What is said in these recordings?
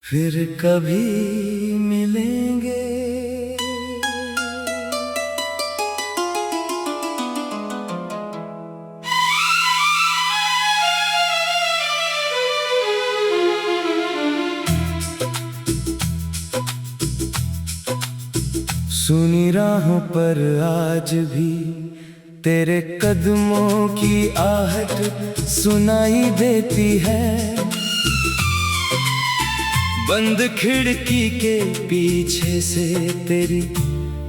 फिर कभी मिलेंगे। सुनी राहों पर आज भी तेरे कदमों की आहट सुनाई देती है। बंद खिड़की के पीछे से तेरी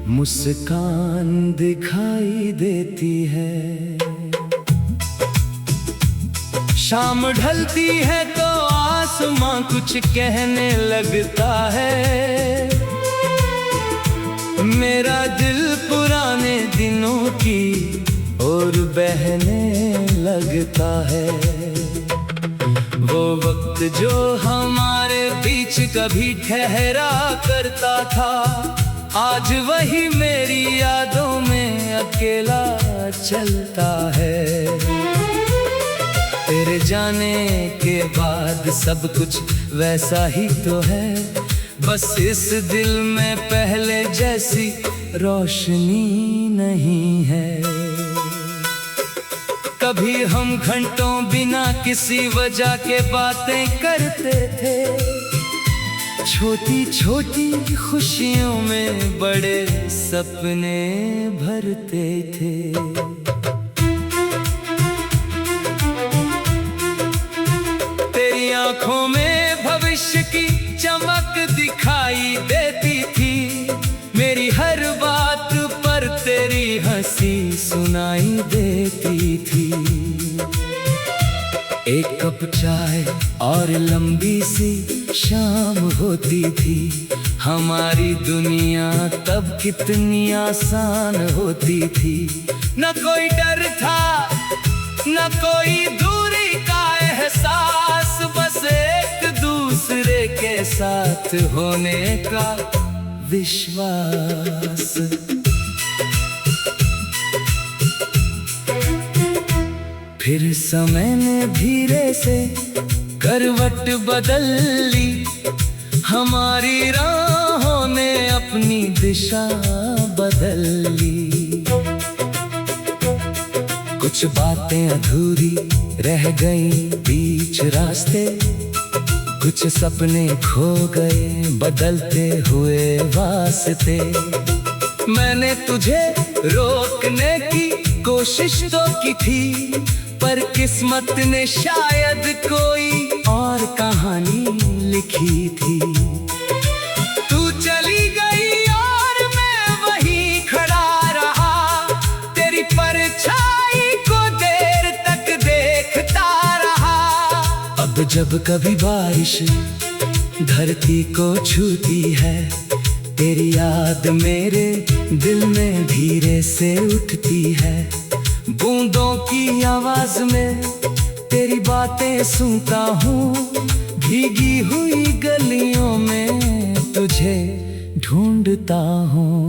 मुस्कान दिखाई देती है। शाम ढलती है तो आसमां कुछ कहने लगता है। मेरा दिल पुराने दिनों की ओर बहने लगता है। वो वक्त जो हमारे बीच कभी ठहरा करता था, आज वही मेरी यादों में अकेला चलता है। तेरे जाने के बाद सब कुछ वैसा ही तो है, बस इस दिल में पहले जैसी रोशनी नहीं है। कभी हम घंटों बिना किसी वजह के बातें करते थे। छोटी छोटी खुशियों में बड़े सपने भरते थे। तेरी आंखों में भविष्य की चमक दिखाई देती थी। मेरी हर बात पर तेरी हंसी सुनाई देती थी। एक कप चाय और लंबी सी शाम होती थी। हमारी दुनिया तब कितनी आसान होती थी। न कोई डर था, न कोई दूरी का एहसास, बस एक दूसरे के साथ होने का विश्वास। फिर समय ने धीरे से करवट बदल ली। हमारी राहों ने अपनी दिशा बदल ली। कुछ बातें अधूरी रह गईं बीच रास्ते। कुछ सपने खो गए बदलते हुए वास्ते। मैंने तुझे रोकने की कोशिश तो की थी, पर किस्मत ने शायद कोई और कहानी लिखी थी। तू चली गई और मैं वहीं खड़ा रहा। तेरी परछाई को देर तक देखता रहा। अब जब कभी बारिश धरती को छूती है, तेरी याद मेरे दिल में धीरे से उठती है। बूंदों की आवाज में तेरी बातें सुनता हूँ। भीगी हुई गलियों में तुझे ढूंढता हूँ।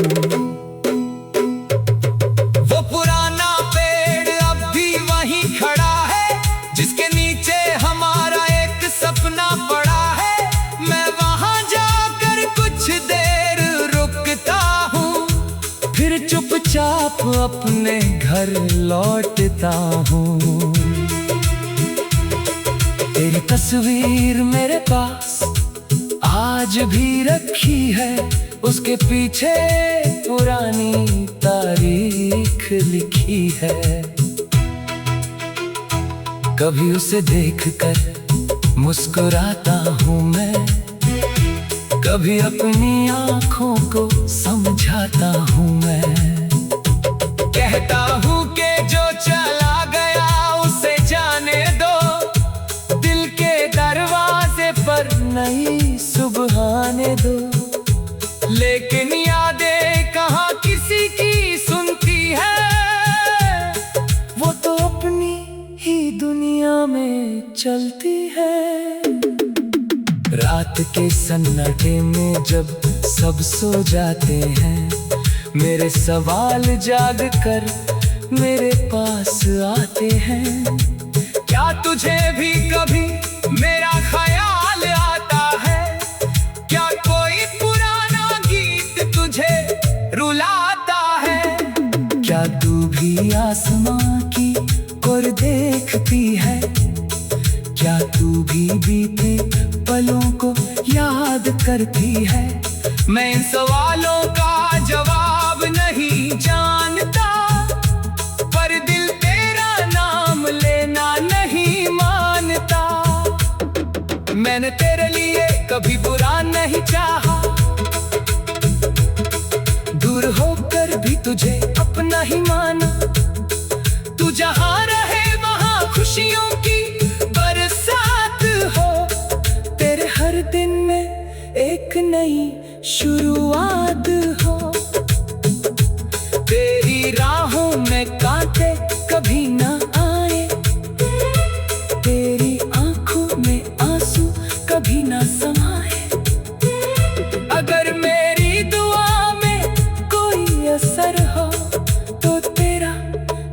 वो पुराना पेड़ अब भी वहीं खड़ा है, जिसके नीचे हमारा एक सपना पड़ा है। मैं वहां जाकर कुछ देर रुकता हूँ, फिर चुपचाप अपने घर लौटता हूँ। तेरी तस्वीर मेरे पास आज भी रखी है। उसके पीछे पुरानी तारीख लिखी है। कभी उसे देखकर मुस्कुराता हूँ मैं, कभी अपनी आँखों को समझाता हूँ मैं। कहता हूँ कि जो चला गया उसे जाने दो। दिल के दरवाजे पर नई सुबह आने दो। लेकिन यादें कहाँ किसी की सुनती है। वो तो अपनी ही दुनिया में चलती है। रात के सन्नाटे में जब सब सो जाते हैं, मेरे सवाल जाग कर मेरे पास आते हैं। क्या तुझे भी कभी मेरा ख्याल आता है? भी आसमां की ओर देखती है, क्या तू भी बीते पलों को याद करती है? मैं इन सवालों का जवाब नहीं जानता, पर दिल तेरा नाम लेना नहीं मानता। मैंने तेरे लिए कभी बुरा नहीं चाहा, दूर होकर भी तुझे अपना ही माना। तू जहाँ रहे वहाँ खुशियों की बरसात हो, तेरे हर दिन में एक नई शुरुआत हो। तेरी राहों में कांटे कभी ना आए, तेरी आंखों में आंसू कभी ना समाए। अगर मेरी दुआ में कोई असर हो, तो तेरा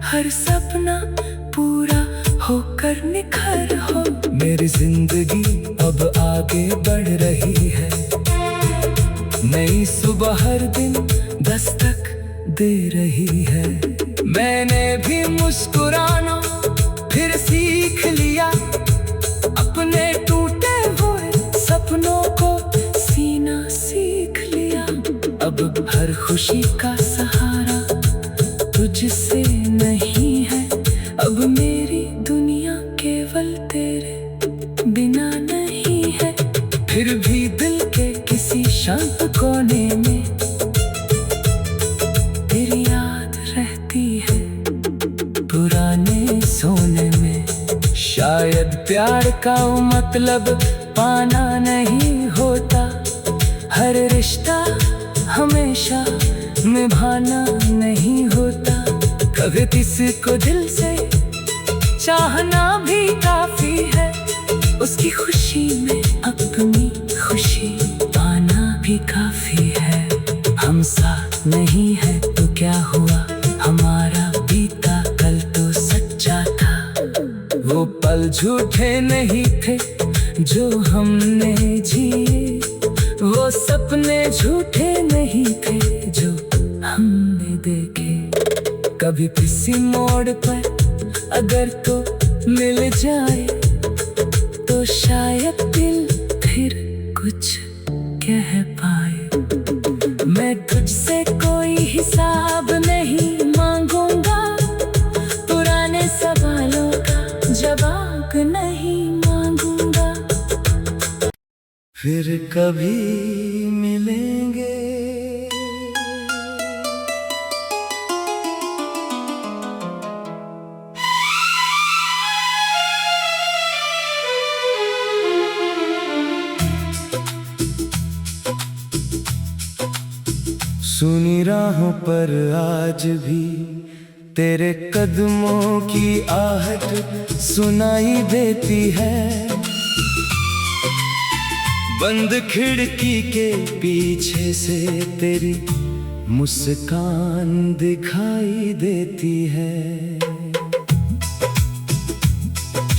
हर सपना पूरा होकर निखर हो। मेरी जिंदगी अब आगे बढ़ रही है, नई सुबह हर दिन दस्तक दे रही है। मैंने भी मुस्कुराना फिर सीख लिया, अपने टूटे हुए सपनों को सीना सीख लिया। अब हर खुशी का सहारा तुझसे नहीं है, अब मेरी दुनिया केवल तेरे बिना नहीं है। फिर भी दिल के किसी शांत कोने में तेरी याद रहती है, पुराने सोने में। शायद प्यार का मतलब पाना नहीं होता, हर रिश्ता हमेशा निभाना नहीं होता। कभी किसी को दिल से चाहना भी काफी है, उसकी खुशी में अपनी खुशी पाना भी काफी है। हम साथ नहीं है तो क्या हुआ, हमारा बीता कल तो सच्चा था। वो पल झूठे नहीं थे जो हमने जिए, वो सपने झूठे नहीं थे जो हमने देखे। कभी किसी मोड़ पर अगर तो मिल जाए, तो शायद दिल फिर कुछ कह पाए। मैं तुझसे कोई हिसाब नहीं मांगूंगा, पुराने सवालों का जवाब नहीं मांगूंगा। फिर कभी मिलेंगे। सुनी राहों पर आज भी तेरे कदमों की आहट सुनाई देती है, बंद खिड़की के पीछे से तेरी मुस्कान दिखाई देती है।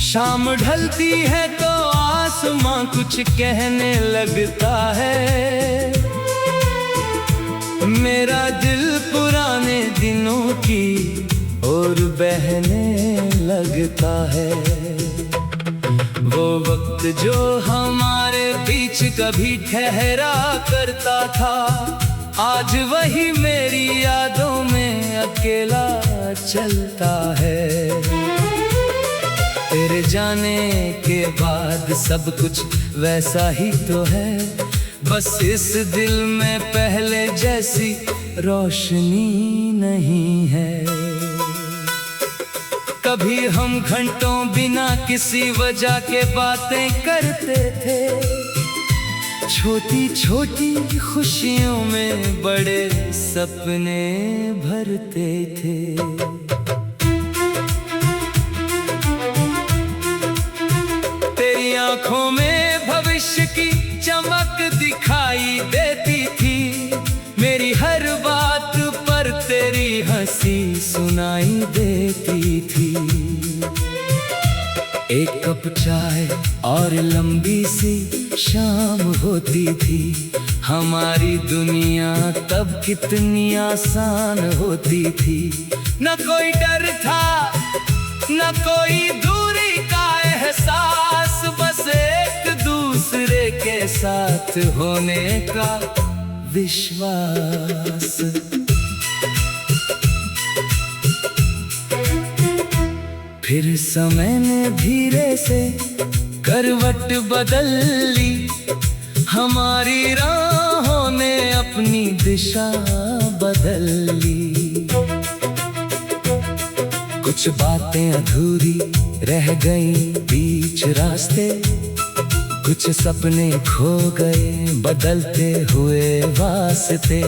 शाम ढलती है तो आसमां कुछ कहने लगता है, मेरा दिल पुराने दिनों की ओर बहने लगता है। वो वक्त जो हमारे बीच कभी ठहरा करता था, आज वही मेरी यादों में अकेला चलता है। तेरे जाने के बाद सब कुछ वैसा ही तो है, बस इस दिल में पहले जैसी रोशनी नहीं है। कभी हम घंटों बिना किसी वजह के बातें करते थे, छोटी छोटी खुशियों में बड़े सपने भरते थे। तेरी आंखों में भविष्य की चमक दिखाई देती थी, मेरी हर बात पर तेरी हंसी सुनाई देती थी। एक कप चाय और लंबी सी शाम होती थी, हमारी दुनिया तब कितनी आसान होती थी। न कोई डर था, न कोई दूरी का एहसास, बस एक दूसरे के साथ होने का विश्वास। फिर समय ने धीरे से करवट बदल ली, हमारी राहों ने अपनी दिशा बदल ली। कुछ बातें अधूरी रह गईं बीच रास्ते, कुछ सपने खो गए बदलते हुए वास्ते।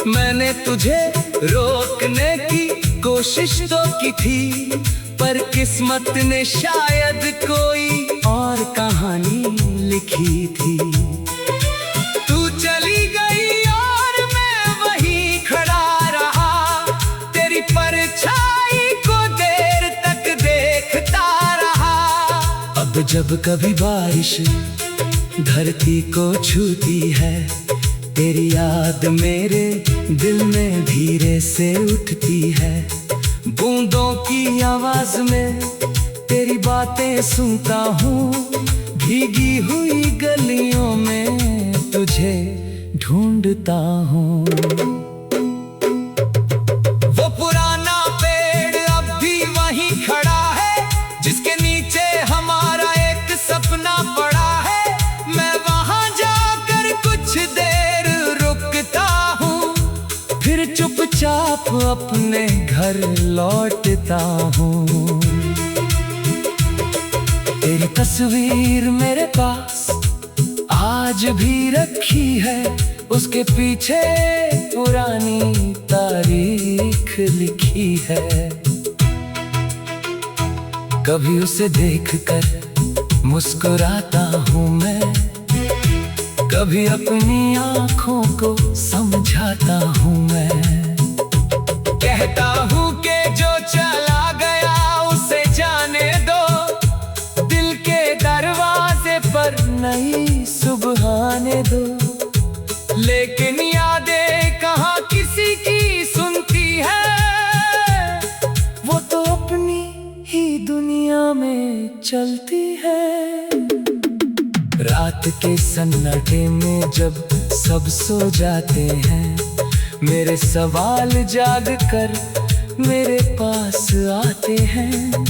मैंने तुझे रोकने की कोशिश तो की थी, पर किस्मत ने शायद कोई और कहानी लिखी थी। तू चली गई और मैं वहीं खड़ा रहा, तेरी परछाई को देर तक देखता रहा। अब जब कभी बारिश धरती को छूती है, तेरी याद मेरे दिल में धीरे से उठती है। बूंदों की आवाज में तेरी बातें सुनता हूँ, भीगी हुई गलियों में तुझे ढूंढता हूँ। वो पुराना पेड़ अब भी वहीं खड़ा है, जिसके नीचे हमारा एक सपना पड़ा है। मैं वहां जाकर कुछ देर रुकता हूँ, फिर चुपचाप अपने घर लौटता हूँ। तेरी तस्वीर मेरे पास आज भी रखी है, उसके पीछे पुरानी तारीख लिखी है। कभी उसे देखकर मुस्कुराता हूँ मैं, कभी अपनी आँखों को समझाता हूँ मैं। कहता हूँ कि जो चला गया उसे जाने दो, दिल के दरवाजे पर नई सुबह आने दो। लेकिन यादें कहाँ किसी की सुनती है, वो तो अपनी ही दुनिया में चलती है। रात के सन्नाटे में जब सब सो जाते हैं, मेरे सवाल जाग कर मेरे पास आते हैं।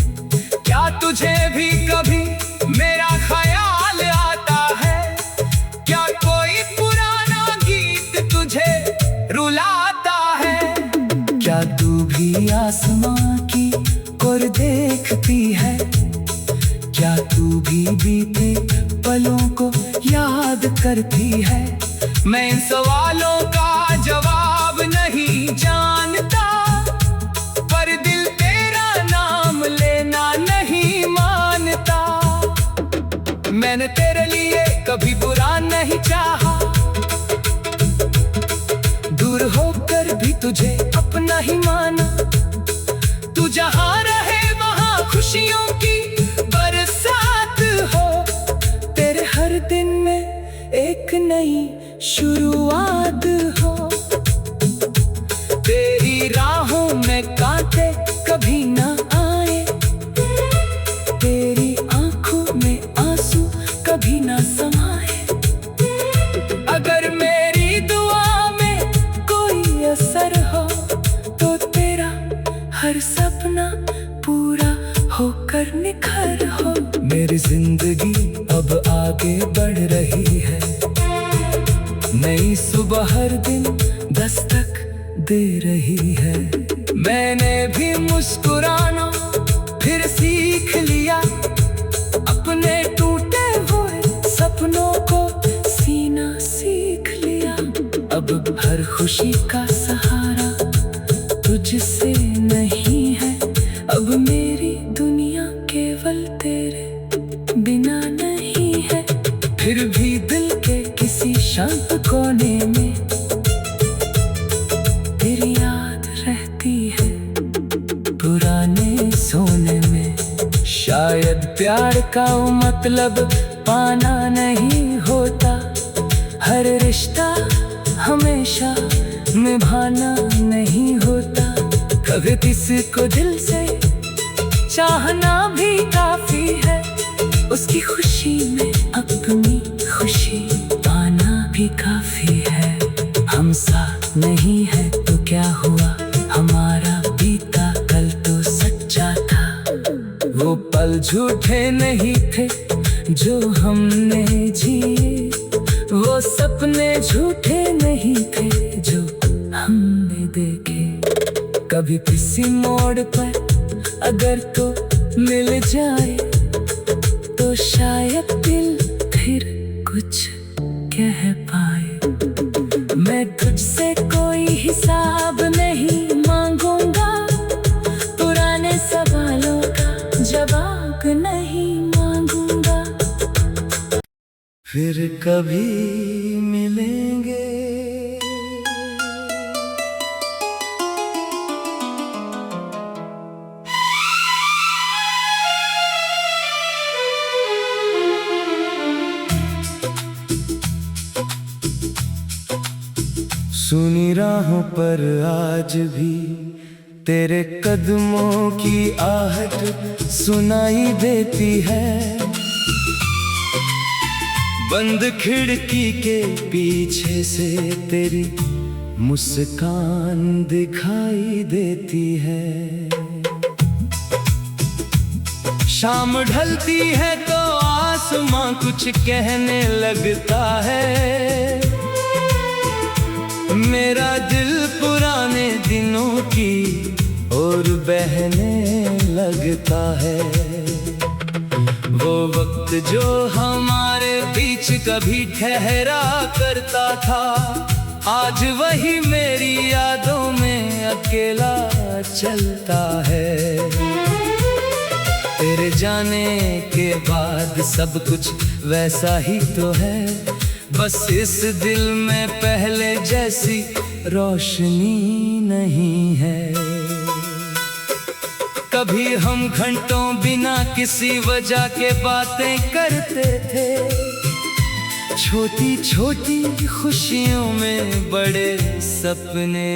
क्या तुझे भी कभी मेरा ख्याल आता है? क्या कोई पुराना गीत तुझे रुलाता है? क्या तू भी आसमां की ओर देखती है? क्या तू भी बीते पलों को याद करती है? मैं इन सवालों का जवाब नहीं जानता, पर दिल तेरा नाम लेना नहीं मानता। मैंने तेरे लिए कभी बुरा नहीं चाहा, दूर होकर भी तुझे अपना ही माना। तू जहाँ रहे वहाँ खुशियों की बरसात हो, तेरे हर दिन में एक नई शुरुआत हो। तेरी राहों में कांटे कभी ना आए, तेरी आंखों में आंसू कभी ना समाए। अगर मेरी दुआ में कोई असर हो, तो तेरा हर सपना पूरा होकर निखर हो। मेरी जिंदगी अब आगे बढ़ रही है, नई सुबह हर दिन दस्तक दे रही है। मैंने भी मुस्कुराना फिर सीख लिया, अपने टूटे हुए सपनों को सीना सीख लिया। अब हर खुशी का सहारा तुझसे नहीं है, अब मेरी दुनिया केवल तेरे बिना नहीं है। फिर भी दिल के किसी शांत कोने में तेरी याद रहती है, पुराने सोने में। शायद प्यार का मतलब पाना नहीं होता, हर हर रिश्ता हमेशा निभाना नहीं होता, कभी किसी को दिल से चाहना भी काफी है। उसकी खुशी में अपनी खुशी पाना भी काफी है। हम साथ नहीं है तो क्या हुआ, हमारा बीता कल तो सच्चा था। वो पल झूठे नहीं थे जो हमने जिए, वो सपने झूठे नहीं थे जो हमने देखे। कभी किसी मोड़ पर अगर तो मिल जाए तो शायद दिल फिर कुछ कह पाए। मैं तुझसे कोई हिसाब नहीं मांगूंगा, पुराने सवालों का जवाब नहीं मांगूंगा। फिर कभी मिलेंगे। सुनी राहों पर आज भी तेरे कदमों की आहट सुनाई देती है। बंद खिड़की के पीछे से तेरी मुस्कान दिखाई देती है। शाम ढलती है तो आसमां कुछ कहने लगता है। मेरा दिल पुराने दिनों की ओर बहने लगता है। वो वक्त जो हमारे बीच कभी ठहरा करता था, आज वही मेरी यादों में अकेला चलता है। तेरे जाने के बाद सब कुछ वैसा ही तो है, बस इस दिल में पहले जैसी रोशनी नहीं है। कभी हम घंटों बिना किसी वजह के बातें करते थे, छोटी छोटी खुशियों में बड़े सपने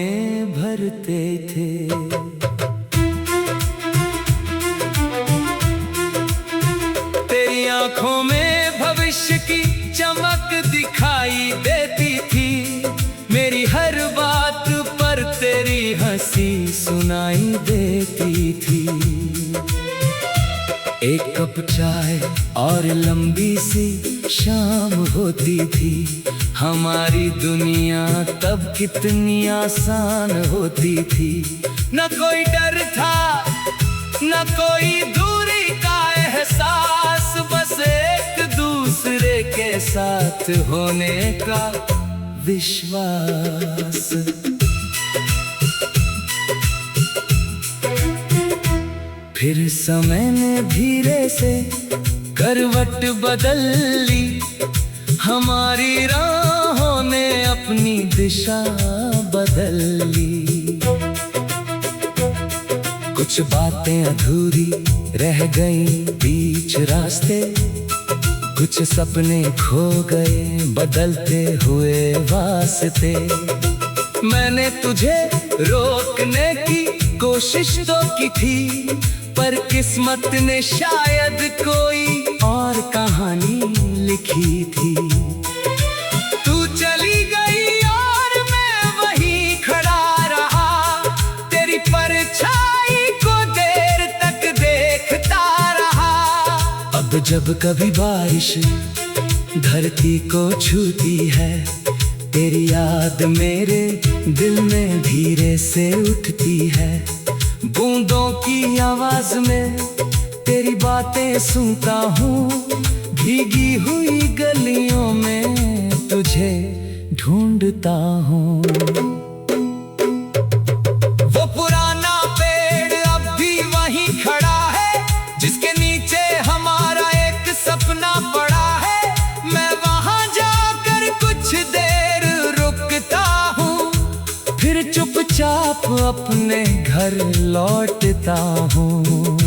भरते थे। तेरी आंखों में भविष्य की चमक दिखाई देती थी, मेरी हर बात पर तेरी हंसी सुनाई देती थी। एक कप चाय और लंबी सी शाम होती थी, हमारी दुनिया तब कितनी आसान होती थी। न कोई डर था न कोई दूरी का एहसास, बस एक दूसरे के साथ होने का विश्वास। फिर समय ने धीरे से करवट बदल ली, हमारी राहों ने अपनी दिशा बदल ली। कुछ बातें अधूरी रह गईं बीच रास्ते, कुछ सपने खो गए बदलते हुए वास्ते। मैंने तुझे रोकने की कोशिश तो की थी, पर किस्मत ने शायद कोई और कहानी लिखी थी। तू चली गई और मैं वहीं खड़ा रहा, तेरी परछाई को देर तक देखता रहा। अब जब कभी बारिश धरती को छूती है, तेरी याद मेरे दिल में धीरे से उठती है। बूंदों की आवाज में तेरी बातें सुनता हूँ, भीगी हुई गलियों में तुझे ढूंढता हूँ। वो पुराना पेड़ अब भी वहीं खड़ा है, जिसके नीचे हमारा एक सपना पड़ा है। मैं वहां जाकर कुछ देर रुकता हूँ, फिर चुपचाप अपने घर लौटता हूँ।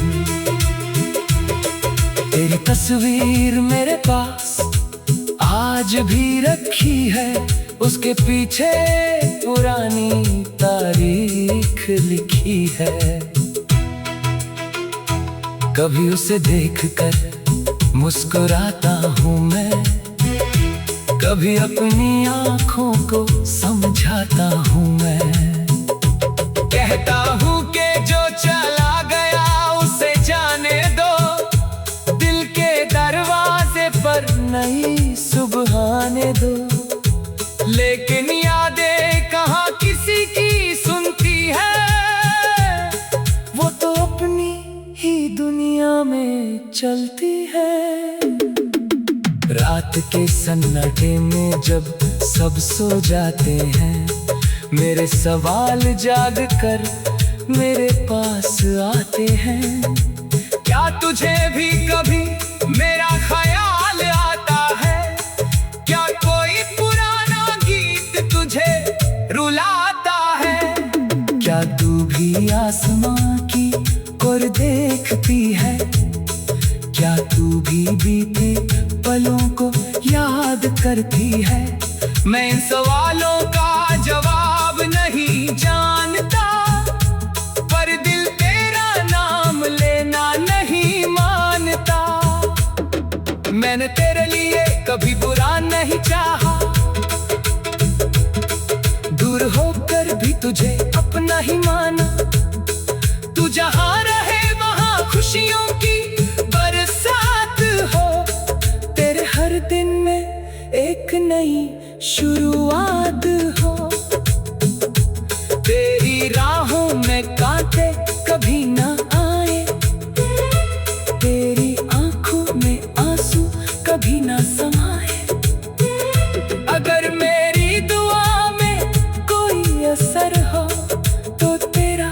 तेरी तस्वीर मेरे पास आज भी रखी है उसके पीछे पुरानी तारीख लिखी है। कभी उसे देखकर मुस्कुराता हूँ मैं, कभी अपनी आँखों को समझाता हूँ मैं। कहता हूँ कि जो चला गया उसे जाने दो, दिल के दरवाजे पर नई सुबह आने दो। लेकिन यादें कहाँ किसी की सुनती है, वो तो अपनी ही दुनिया में चलती है। रात के सन्नाटे में जब सब सो जाते हैं, मेरे सवाल जाग कर मेरे पास आते हैं। क्या तुझे भी कभी मेरा ख्याल आता है? क्या कोई पुराना गीत तुझे रुलाता है? क्या तू भी आसमां की ओर देखती है? क्या तू भी बीते पलों को याद करती है? मैं इन सवालों का जवाब नहीं जानता, पर दिल तेरा नाम लेना नहीं मानता। मैंने तेरे लिए कभी बुरा नहीं चाहा, दूर होकर भी तुझे अपना ही माना। तू जहाँ रहे वहाँ खुशियों की बरसात हो, तेरे हर दिन में एक नई शुरुआत हो। तेरी राहों में कांटे कभी ना आए, तेरी आंखों में आंसू कभी ना समाए। अगर मेरी दुआ में कोई असर हो, तो तेरा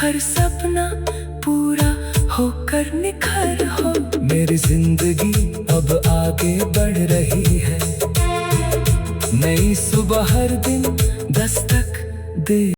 हर सपना पूरा होकर निखर हो। मेरी जिंदगी अब आगे बढ़ रही है, नई सुबह हर दिन दस्तक दे।